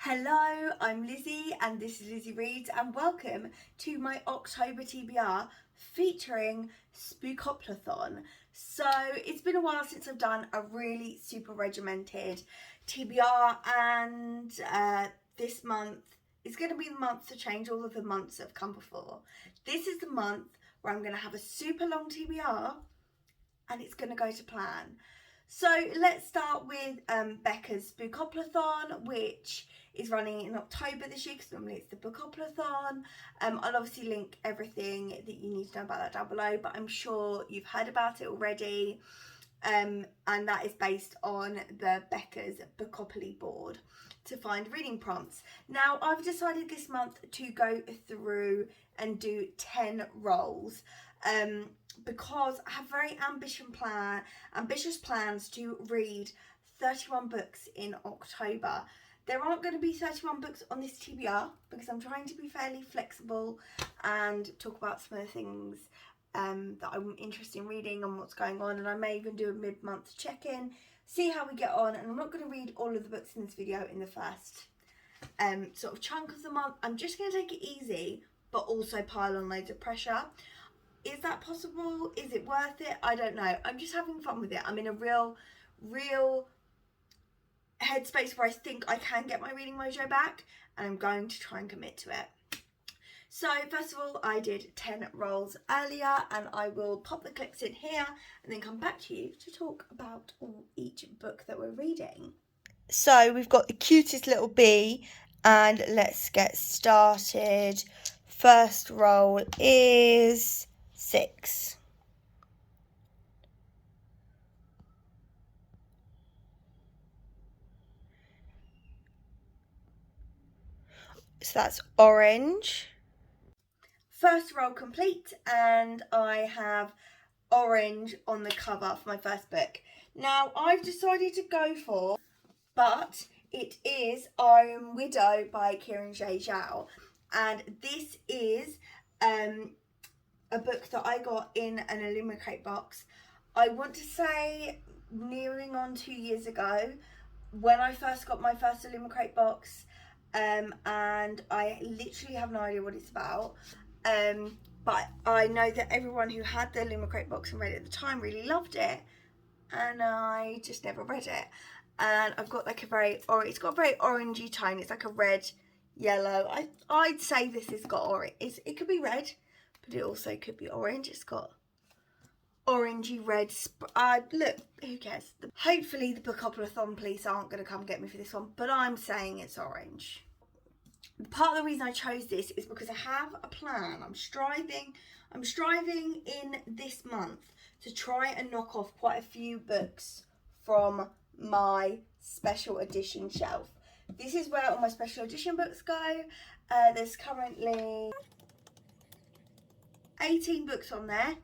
Hello, I'm Lizzie and this is Lizzie Reads and welcome to my October TBR featuring Spookoplathon. So it's been a while since I've done a really super regimented TBR and this month is going to be the month to change all of the months that have come before. This is the month where I'm going to have a super long TBR and it's going to go to plan. So let's start with Becca's Spookoplathon, which is running in October this year because normally it's the Bookoplathon. I'll obviously link everything that you need to know about that down below, but I'm sure you've heard about it already. And that is based on the Becca's Bookopoly board to find reading prompts. Now, I've decided this month to go through and do 10 roles. Because I have very ambitious plans to read 31 books in October. There aren't going to be 31 books on this TBR because I'm trying to be fairly flexible and talk about some of the things that I'm interested in reading and what's going on, and I may even do a mid-month check-in, see how we get on. And I'm not going to read all of the books in this video in the first sort of chunk of the month. I'm just going to take it easy but also pile on loads of pressure. Is that possible? Is it worth it? I don't know. I'm just having fun with it. I'm in a real headspace where I think I can get my reading mojo back, and I'm going to try and commit to it. So first of all, I did 10 roles earlier, and I will pop the clips in here and then come back to you to talk about each book that we're reading. So we've got the cutest little bee, and let's get started. First role is 6. So that's orange. First roll complete, and I have orange on the cover for my first book. Now I've decided to go for, but it is Iron Widow by Kieran J. Zhao, and this is a book that I got in an Illumicrate box. I want to say nearing on 2 years ago when I first got my first Illumicrate box, and I literally have no idea what it's about. But I know that everyone who had the Illumicrate box and read it at the time really loved it, and I just never read it. And I've got like it's got a very orangey tone. It's like a red, yellow. I'd say this has got orange. It could be red, but it also could be orange. It's got orangey red. Look, who cares? Hopefully the Bookoplathon police aren't going to come get me for this one, but I'm saying it's orange. Part of the reason I chose this is because I have a plan. I'm striving in this month to try and knock off quite a few books from my special edition shelf. This is where all my special edition books go. There's currently 18 books on there.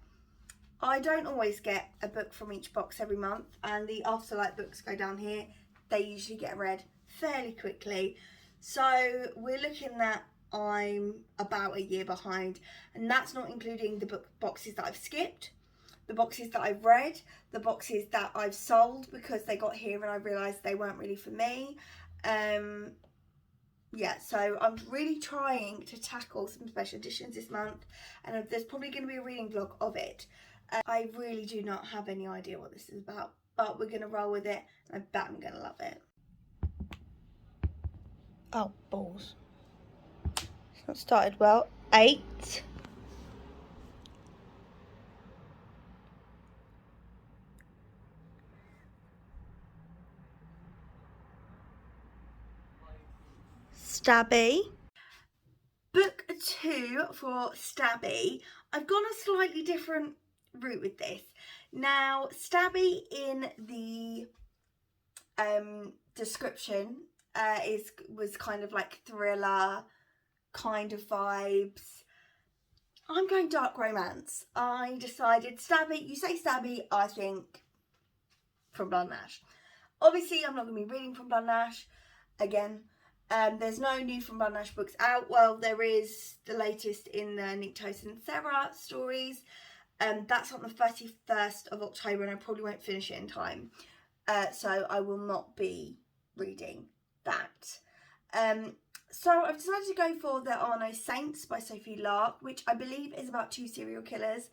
I don't always get a book from each box every month, and the Afterlight books go down here. They usually get read fairly quickly. So we're looking at I'm about a year behind, and that's not including the boxes that I've skipped, the boxes that I've read, the boxes that I've sold because they got here and I realised they weren't really for me. Yeah, so I'm really trying to tackle some special editions this month, and there's probably going to be a reading vlog of it. I really do not have any idea what this is about, but we're going to roll with it, and I bet I'm going to love it. Oh, balls. It's not started well. 8. Stabby. Book 2 for Stabby. I've gone a slightly different route with this. Now, Stabby in the description was kind of like thriller kind of vibes. I'm going dark romance. I decided Stabby, you say Stabby, I think From Blood and Ash. Obviously, I'm not going to be reading From Blood and Ash again. There's no new From Blood and Ash books out. Well, there is the latest in the Nyctos and Sarah stories. That's on the 31st of October, and I probably won't finish it in time. So I will not be reading that. So I've decided to go for There Are No Saints by Sophie Lark, which I believe is about 2 serial killers.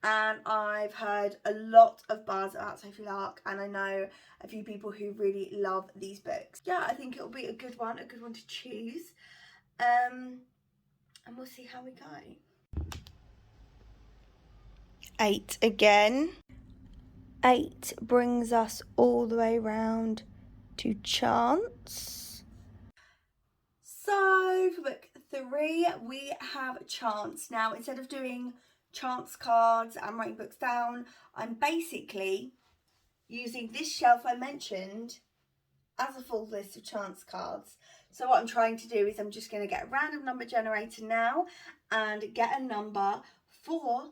And I've heard a lot of buzz about Sophie Lark, and I know a few people who really love these books. Yeah, I think it'll be a good one to choose. And we'll see how we go. 8 again. 8 brings us all the way round to Chance. So for book 3, we have Chance. Now, instead of doing chance cards and writing books down, I'm basically using this shelf I mentioned as a full list of chance cards. So what I'm trying to do is I'm just going to get a random number generator now and get a number for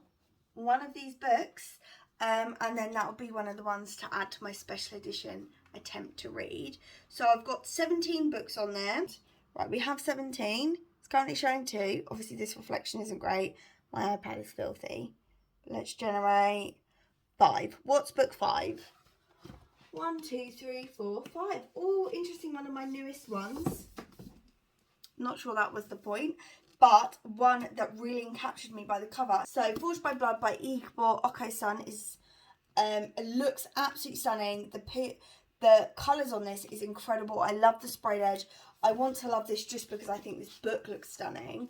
one of these books, and then that will be one of the ones to add to my special edition attempt to read. So I've got 17 books on there. Right, we have 17. It's currently showing 2. Obviously this reflection isn't great. My iPad is filthy. Let's generate 5. What's book 5? 1, 2, 3, 4, 5. Oh, interesting, one of my newest ones. Not sure that was the point, but one that really captured me by the cover. So, Forged by Blood by Igbo Oko-san is looks absolutely stunning. The colours on this is incredible. I love the sprayed edge. I want to love this just because I think this book looks stunning.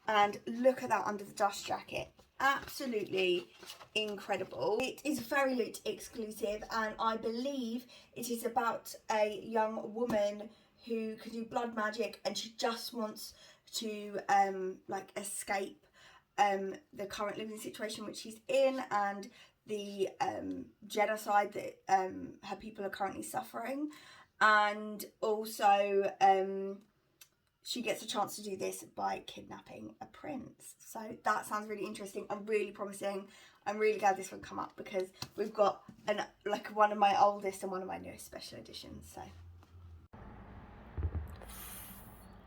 And look at that under the dust jacket. Absolutely incredible. It is very Loot exclusive, and I believe it is about a young woman who can do blood magic, and she just wants to like escape the current living situation which she's in, and the genocide that her people are currently suffering. And also she gets a chance to do this by kidnapping a prince. So that sounds really interesting and really promising. I'm really glad this one come up because we've got one of my oldest and one of my newest special editions. So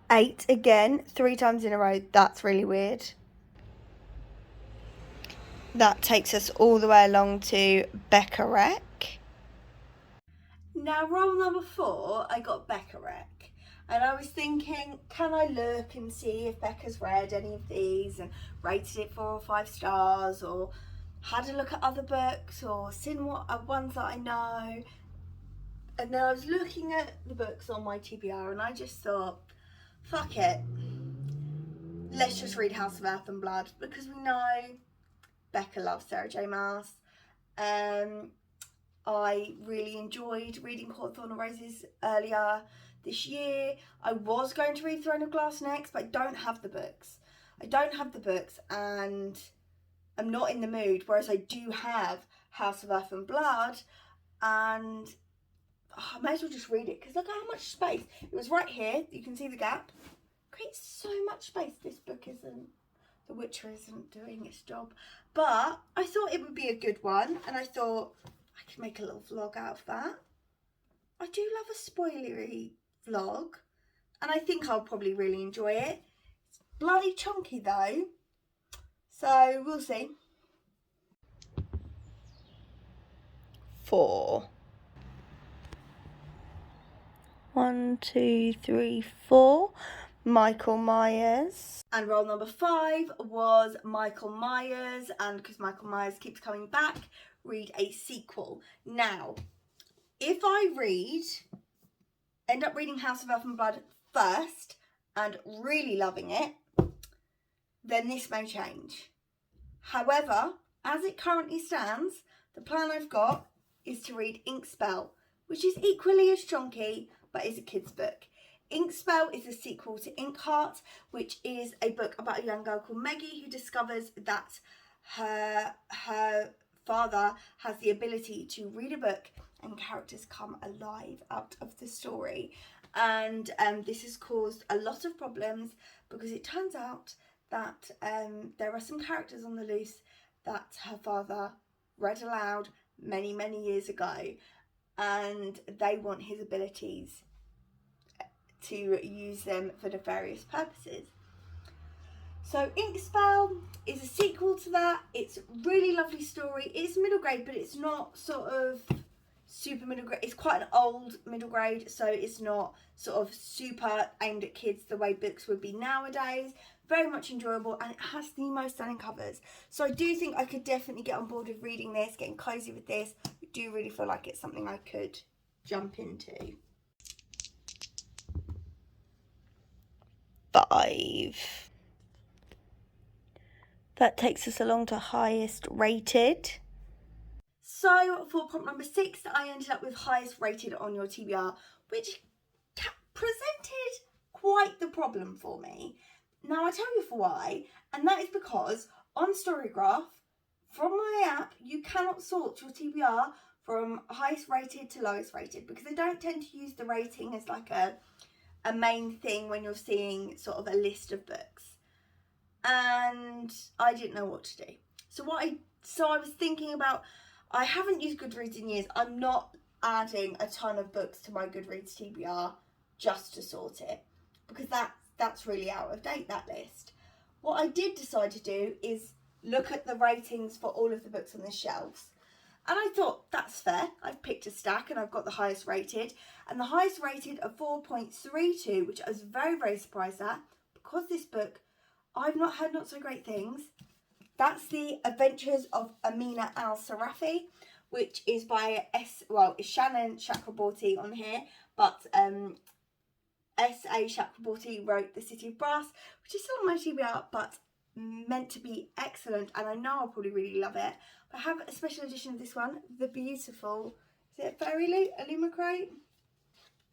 8 again, 3 times in a row. That's really weird. That takes us all the way along to Becca Wreck. Now, roll number 4, I got Becca Wreck. And I was thinking, can I look and see if Becca's read any of these and rated it 4 or 5 stars, or had a look at other books, or seen what ones that I know. And then I was looking at the books on my TBR and I just thought, fuck it. Let's just read House of Earth and Blood, because we know Becca loves Sarah J Maas. I really enjoyed reading Hawthorne and Roses earlier this year. I was going to read Throne of Glass next, but I don't have the books. And I'm not in the mood, whereas I do have House of Earth and Blood, and I may as well just read it, because look at how much space. It was right here, you can see the gap. Creates so much space. This book isn't, The Witcher isn't doing its job, but I thought it would be a good one, and I thought I could make a little vlog out of that. I do love a spoilery vlog, and I think I'll probably really enjoy it. It's bloody chunky though, so we'll see. 4. 1, 2, 3, 4. Michael Myers. And roll number 5 was Michael Myers, and because Michael Myers keeps coming back, read a sequel. Now, if I end up reading House of Earth and Blood first and really loving it, then this may change. However, as it currently stands, the plan I've got is to read Inkspell, which is equally as chunky, but is a kid's book. Inkspell is a sequel to Inkheart, which is a book about a young girl called Maggie who discovers that her father has the ability to read a book and characters come alive out of the story. And this has caused a lot of problems, because it turns out that there are some characters on the loose that her father read aloud many, many years ago, and they want his abilities to use them for nefarious purposes. So Inkspell is a sequel to that. It's a really lovely story. It's middle grade, but it's not sort of, super middle grade. It's quite an old middle grade, so it's not sort of super aimed at kids the way books would be nowadays. Very much enjoyable, and it has the most stunning covers. So I do think I could definitely get on board with reading this, getting cozy with this. I do really feel like it's something I could jump into. 5. That takes us along to highest rated. So for prompt number 6, I ended up with highest rated on your TBR, which presented quite the problem for me. Now I tell you for why, and that is because on Storygraph, from my app, you cannot sort your TBR from highest rated to lowest rated, because they don't tend to use the rating as like a main thing when you're seeing sort of a list of books. And I didn't know what to do. So I was thinking about, I haven't used Goodreads in years. I'm not adding a ton of books to my Goodreads TBR just to sort it, because that's really out of date, that list. What I did decide to do is look at the ratings for all of the books on the shelves. And I thought, that's fair. I've picked a stack and I've got the highest rated. And the highest rated of 4.32, which I was very, very surprised at, because this book, I've not heard not so great things. That's The Adventures of Amina Al-Sarafi, which is by it's Shannon Chakraborty on here, but S.A. Chakraborty wrote The City of Brass, which is still on my TBR, but meant to be excellent, and I know I'll probably really love it. But I have a special edition of this one, the beautiful, is it a Fairy Loot, a Luma Crate?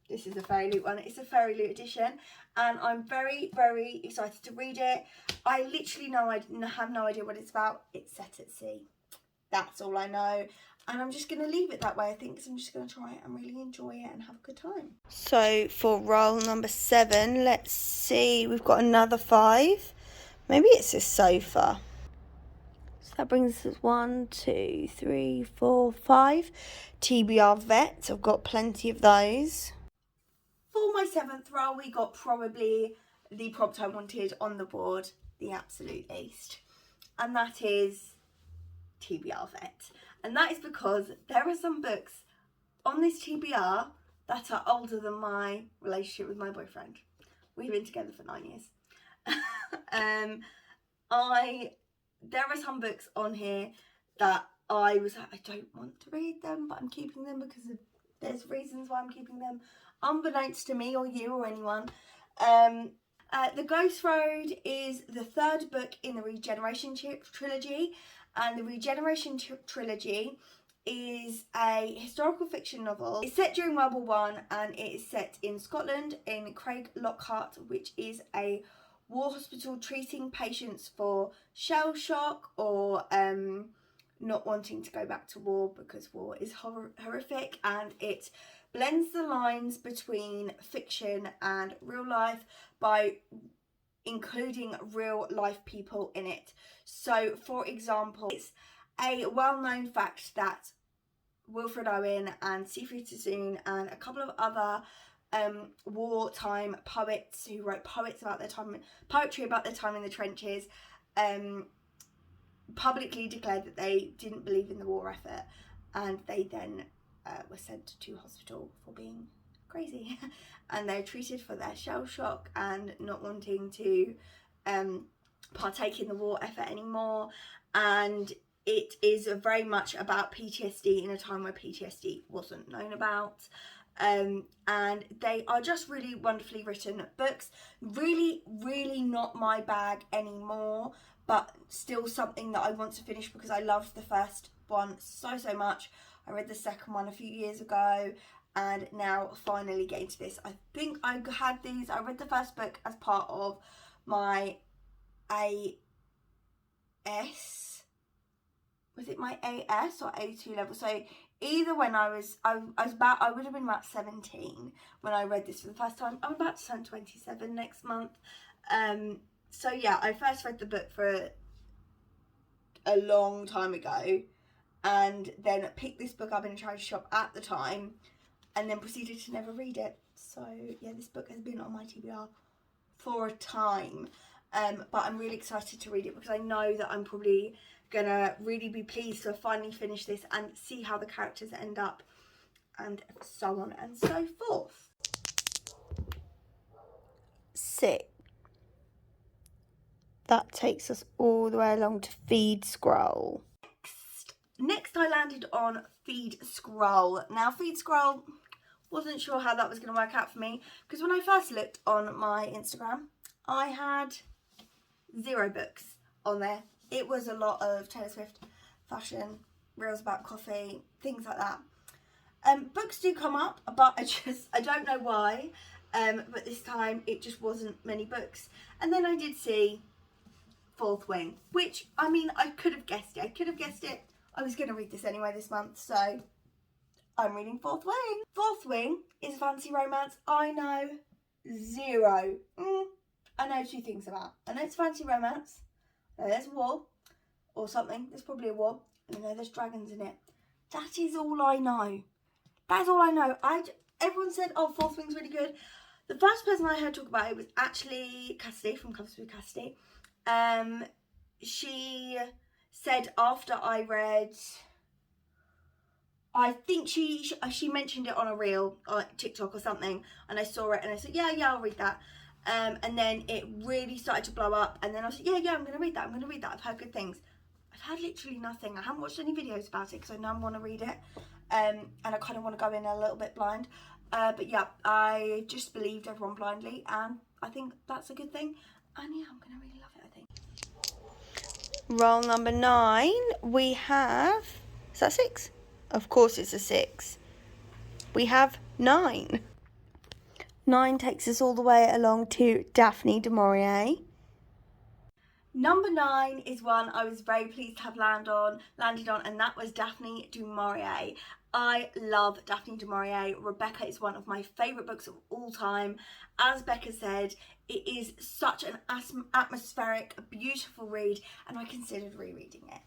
This is a Fairy Loot one. It's a Fairy Loot edition, and I'm very, very excited to read it. I literally have no idea what it's about. It's set at sea. That's all I know. And I'm just going to leave it that way, I think, because I'm just going to try it and really enjoy it and have a good time. So for roll number 7, let's see. We've got another 5. Maybe it's a sofa. So that brings us 1, 2, 3, 4, 5. TBR Vet. I've got plenty of those. For my 7th roll, we got probably the prompt I wanted on the board, the absolute least. And that is TBR Vet. And that is because there are some books on this TBR that are older than my relationship with my boyfriend. We've been together for 9 years. There are some books on here that I was like, I don't want to read them, but I'm keeping them because there's reasons why I'm keeping them, unbeknownst to me or you or anyone. The Ghost Road is the 3rd book in the Regeneration trilogy, and the Regeneration trilogy is a historical fiction novel. It's set during World War One, and it is set in Scotland in Craig Lockhart, which is a war hospital treating patients for shell shock or not wanting to go back to war because war is horrific, and it blends the lines between fiction and real life by including real life people in it. So for example, it's a well-known fact that Wilfred Owen and Siegfried Sassoon and a couple of other wartime poets who wrote poetry about their time in the trenches publicly declared that they didn't believe in the war effort, and they then were sent to hospital for being crazy and they're treated for their shell shock and not wanting to partake in the war effort anymore. And it is very much about PTSD in a time where PTSD wasn't known about. And they are just really wonderfully written books. Really, really not my bag anymore, but still something that I want to finish because I loved the first one so much. I read the second one a few years ago, and now finally getting to this. I think I read the first book as part of my AS, was it my AS or A2 level? So either when I would have been about 17 when I read this for the first time. I'm about to turn 27 next month. So yeah, I first read the book for a long time ago, and then picked this book up in a charity shop at the time, and then proceeded to never read it. So yeah, this book has been on my TBR for a time, but I'm really excited to read it because I know that I'm probably gonna really be pleased to have finally finished this and see how the characters end up and so on and so forth. 6. That takes us all the way along to Feed Scroll. Next I landed on Feed Scroll. Now Feed Scroll, wasn't sure how that was going to work out for me, because when I first looked on my Instagram, I had 0 books on there. It was a lot of Taylor Swift, fashion, reels about coffee, things like that. Books do come up, but I don't know why, but this time it just wasn't many books. And then I did see Fourth Wing, which, I mean, I could have guessed it. I was going to read this anyway this month, so I'm reading Fourth Wing. Fourth Wing is a fantasy romance I know 0. I know 2 things about. I know it's fantasy romance. I know there's a war or something. There's probably a war. And I know there's dragons in it. That is all I know. That's all I know. Everyone said, oh, Fourth Wing's really good. The first person I heard talk about it was actually Cassidy from Covers with Cassidy. She said after I read, I think she mentioned it on a reel, TikTok or something, and I saw it and I said, yeah, I'll read that. And then it really started to blow up, and then I said, yeah, I'm going to read that. I've heard good things. I've heard literally nothing. I haven't watched any videos about it because I know I want to read it, and I kind of want to go in a little bit blind. But yeah, I just believed everyone blindly, and I think that's a good thing. And yeah, I'm going to really love it, I think. Roll number 9, we have, is that 6? Of course it's a 6. We have 9. 9 takes us all the way along to Daphne du Maurier. Number 9 is one I was very pleased to have landed on, and that was Daphne du Maurier. I love Daphne du Maurier. Rebecca is one of my favourite books of all time. As Becca said, it is such an atmospheric, beautiful read, and I considered rereading it.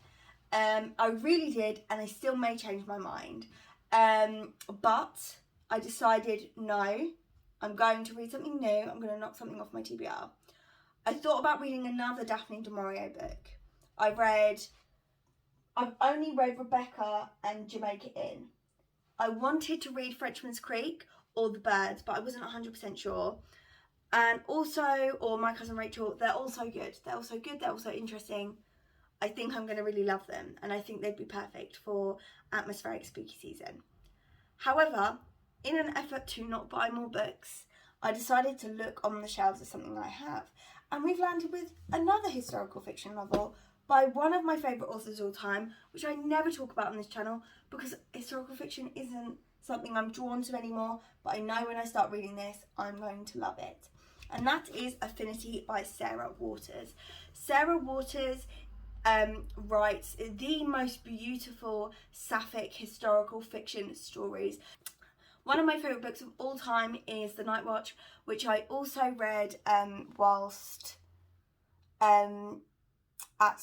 I really did, and I still may change my mind. But I decided, no, I'm going to read something new. I'm going to knock something off my TBR. I thought about reading another Daphne du Maurier book. I've only read Rebecca and Jamaica Inn. I wanted to read Frenchman's Creek or The Birds, but I wasn't 100% sure. And also, or My Cousin Rachel, they're also good. They're also interesting. I think I'm going to really love them, and I think they'd be perfect for atmospheric spooky season. However, in an effort to not buy more books, I decided to look on the shelves of something I have. And we've landed with another historical fiction novel by one of my favourite authors of all time, which I never talk about on this channel because historical fiction isn't something I'm drawn to anymore, but I know when I start reading this, I'm going to love it. And that is Affinity by Sarah Waters. Sarah Waters writes the most beautiful sapphic historical fiction stories. One of my favourite books of all time is The Night Watch, which I also read whilst at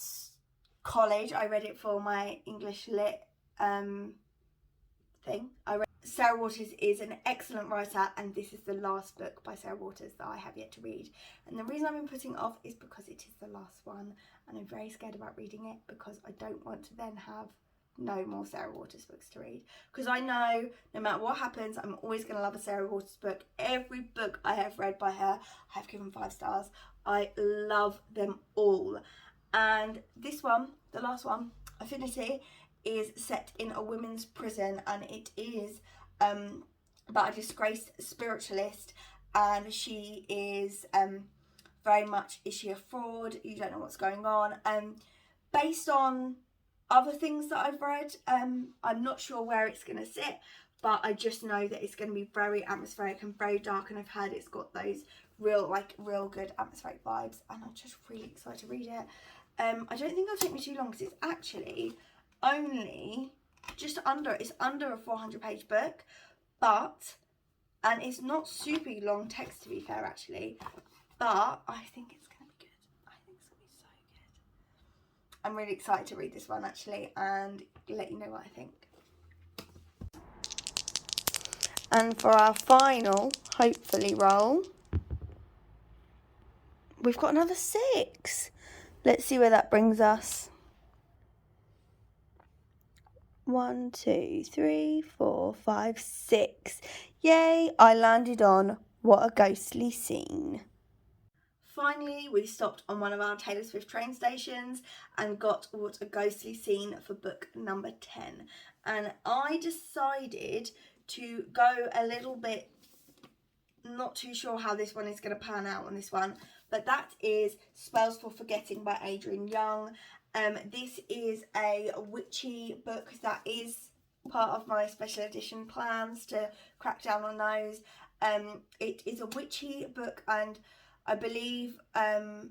college. I read it for my English Lit thing. Sarah Waters is an excellent writer, and this is the last book by Sarah Waters that I have yet to read. And the reason I've been putting it off is because it is the last one, and I'm very scared about reading it because I don't want to then have no more Sarah Waters books to read. Because I know no matter what happens, I'm always going to love a Sarah Waters book. Every book I have read by her, I have given 5 stars. I love them all. And this one, the last one, Affinity, is set in a women's prison, and it is about a disgraced spiritualist, and she is very much, is she a fraud? You don't know what's going on. Based on other things that I've read, I'm not sure where it's going to sit, but I just know that it's going to be very atmospheric and very dark, and I've heard it's got those real good atmospheric vibes, and I'm just really excited to read it. I don't think it'll take me too long because it's actually only just under, it's under a 400-page book, and it's not super long text, to be fair, actually, but I think it's going to be good. I think it's going to be so good. I'm really excited to read this one, actually, and let you know what I think. And for our final, hopefully, roll, we've got another 6. Let's see where that brings us. 1, 2, 3, 4, 5, 6. Yay, I landed on What a Ghostly Scene. Finally, we stopped on one of our Taylor Swift train stations and got What a Ghostly Scene for book number 10. And I decided to go a little bit, not too sure how this one is going to pan out on this one, but that is Spells for Forgetting by Adrian Young. This is a witchy book that is part of my special edition plans to crack down on those. It is a witchy book, and I believe a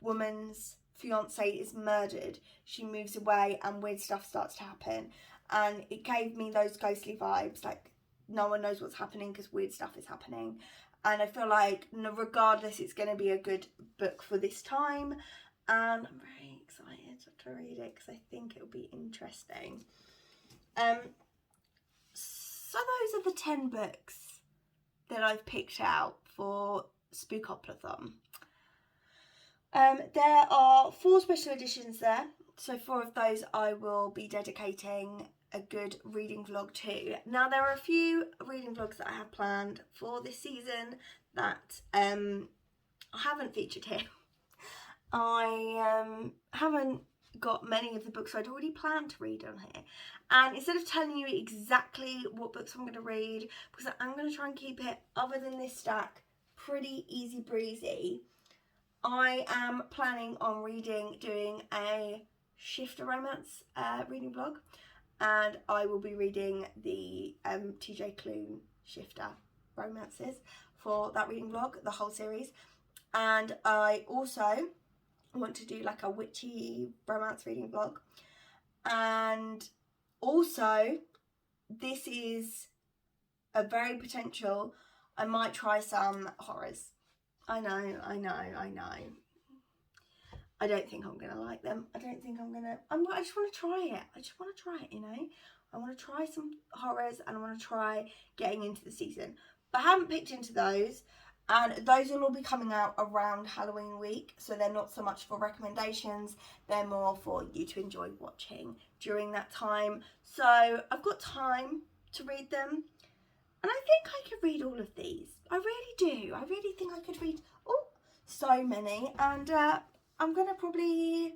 woman's fiance is murdered. She moves away and weird stuff starts to happen, and it gave me those ghostly vibes, like no one knows what's happening because weird stuff is happening. And I feel like regardless, it's going to be a good book for this time, and I'm very excited to read it because I think it'll be interesting. So those are the 10 books that I've picked out for Spookoplathon. There are 4 special editions there, so 4 of those I will be dedicating a good reading vlog to. Now, there are a few reading vlogs that I have planned for this season that I haven't featured here. I haven't got many of the books I'd already planned to read on here, and instead of telling you exactly what books I'm going to read, because I'm going to try and keep it, other than this stack, pretty easy breezy, I am planning on doing a shifter romance reading vlog, and I will be reading the TJ Klune shifter romances for that reading vlog, the whole series. And I also want to do like a witchy romance reading vlog, and also this is a very potential, I might try some horrors. I know. I don't think I'm going to like them. I just want to try it. You know. I want to try some horrors, and I want to try getting into the season. But I haven't picked into those, and those will all be coming out around Halloween week. So they're not so much for recommendations. They're more for you to enjoy watching during that time. So I've got time to read them. And I think I could read all of these. I really do. I really think I could read so many. And I'm going to probably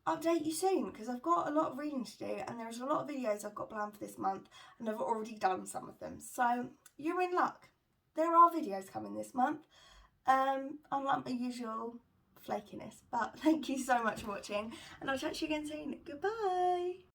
update you soon, because I've got a lot of reading to do, and there's a lot of videos I've got planned for this month, and I've already done some of them. So you're in luck. There are videos coming this month, unlike my usual flakiness. But thank you so much for watching, and I'll chat to you again soon. Goodbye.